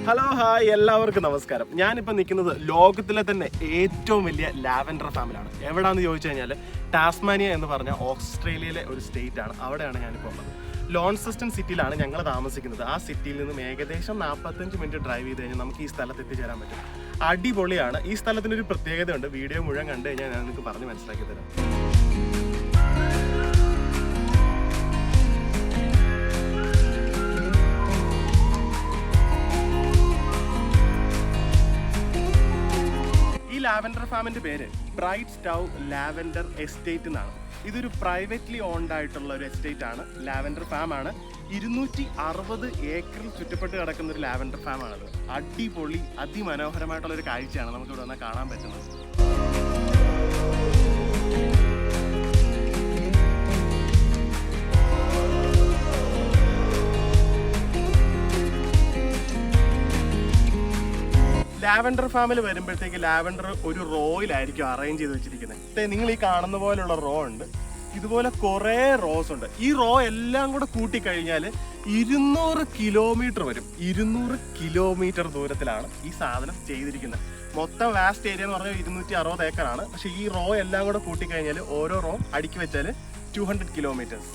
Hello hi എല്ലാവർക്കും നമസ്കാരം. ഞാനിപ്പോൾ നിൽക്കുന്നത് ലോകത്തിലെ തന്നെ ഏറ്റവും വലിയ ലാവൻഡർ ഫാമിലാണ്. എവിടെയാണെന്ന് ചോദിച്ചു കഴിഞ്ഞാൽ ടാസ്മാനിയ എന്ന് പറഞ്ഞ ഓസ്ട്രേലിയയിലെ ഒരു സ്റ്റേറ്റ് ആണ്. അവിടെയാണ് ഞാനിപ്പോൾ ഉള്ളത്. ലോൺസെസ്റ്റൺ സിറ്റിയിലാണ് ഞങ്ങൾ താമസിക്കുന്നത്. ആ സിറ്റിയിൽ നിന്നും ഏകദേശം 45 മിനിറ്റ് ഡ്രൈവ് ചെയ്ത് കഴിഞ്ഞാൽ നമുക്ക് ഈ സ്ഥലത്ത് എത്തിച്ചേരാൻ പറ്റും. അടിപൊളിയാണ്. ഈ സ്ഥലത്തിനൊരു പ്രത്യേകതയുണ്ട്. വീഡിയോ മുഴുവൻ കണ്ടു കഴിഞ്ഞാൽ ഞാൻ നിങ്ങൾക്ക് പറഞ്ഞ് മനസ്സിലാക്കി തരാം. ലാവൻഡർ ഫാമിന്റെ പേര് ബ്രൈറ്റ് സ്റ്റൗ ലാവൻഡർ എസ്റ്റേറ്റ് എന്നാണ്. ഇതൊരു പ്രൈവറ്റ്ലി ഓൺഡ് ആയിട്ടുള്ള ഒരു എസ്റ്റേറ്റ് ആണ്. ലാവൻഡർ ഫാം ആണ്. 260 ഏക്കറിൽ ചുറ്റപ്പെട്ട് കിടക്കുന്ന ഒരു ലാവൻഡർ ഫാം ആണത്. അടിപൊളി അതിമനോഹരമായിട്ടുള്ള ഒരു കാഴ്ചയാണ് നമുക്ക് ഇവിടെ വന്നാൽ കാണാൻ പറ്റുന്നത്. ലാവൻഡർ ഫാമിൽ വരുമ്പോഴത്തേക്ക് ലാവൻഡർ ഒരു റോയിലായിരിക്കും അറേഞ്ച് ചെയ്ത് വെച്ചിരിക്കുന്നത്. നിങ്ങൾ ഈ കാണുന്ന പോലുള്ള റോ ഉണ്ട്. ഇതുപോലെ കുറേ റോസ് ഉണ്ട്. ഈ റോ എല്ലാം കൂടെ കൂട്ടിക്കഴിഞ്ഞാൽ 200 കിലോമീറ്റർ വരും. 200 കിലോമീറ്റർ ദൂരത്തിലാണ് ഈ സാധനം ചെയ്തിരിക്കുന്നത്. മൊത്തം വാസ്റ്റ് ഏരിയ എന്ന് പറഞ്ഞാൽ 260 ഏക്കറാണ്. പക്ഷേ ഈ റോ എല്ലാം കൂടെ കൂട്ടിക്കഴിഞ്ഞാൽ ഓരോ റോ അടുക്കി വെച്ചാൽ 200 കിലോമീറ്റേഴ്സ്.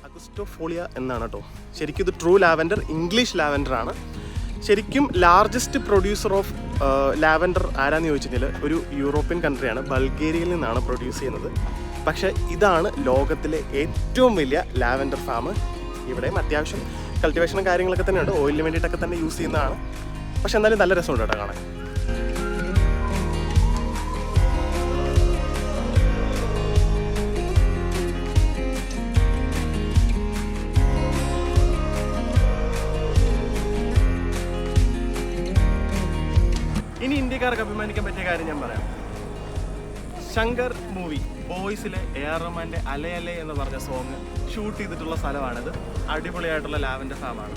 അഗസ്റ്റോഫോളിയ എന്നാണ് കേട്ടോ. ശരിക്കും ഇത് ട്രൂ ലാവൻഡർ, ഇംഗ്ലീഷ് ലാവൻഡർ ആണ്. ശരിക്കും ലാർജസ്റ്റ് പ്രൊഡ്യൂസർ ഓഫ് ലാവൻഡർ ആരാന്ന് ചോദിച്ചാൽ ഒരു യൂറോപ്യൻ കൺട്രിയാണ്. ബൾഗേറിയയിൽ നിന്നാണ് പ്രൊഡ്യൂസ് ചെയ്യുന്നത്. പക്ഷേ ഇതാണ് ലോകത്തിലെ ഏറ്റവും വലിയ ലാവൻഡർ ഫാം. ഇവിടെയും അത്യാവശ്യം കൾട്ടിവേഷനും കാര്യങ്ങളൊക്കെ തന്നെയുണ്ട്. ഓയിലിന് വേണ്ടിയിട്ടൊക്കെ തന്നെ യൂസ് ചെയ്യുന്നതാണ്. പക്ഷെ എന്തായാലും നല്ല രസമുണ്ട് കേട്ടോ കാണാൻ. ഇനി ഇന്ത്യക്കാർക്ക് അഭിമാനിക്കാൻ പറ്റിയ കാര്യം ഞാൻ പറയാം. ശങ്കർ മൂവി ബോയ്സിലെ AR റഹ്മാന്റെ അലേ അലേ എന്ന് പറഞ്ഞ സോങ് ഷൂട്ട് ചെയ്തിട്ടുള്ള സ്ഥലമാണിത്. അടിപൊളിയായിട്ടുള്ള ലാവൻഡർ ഫാമാണ്.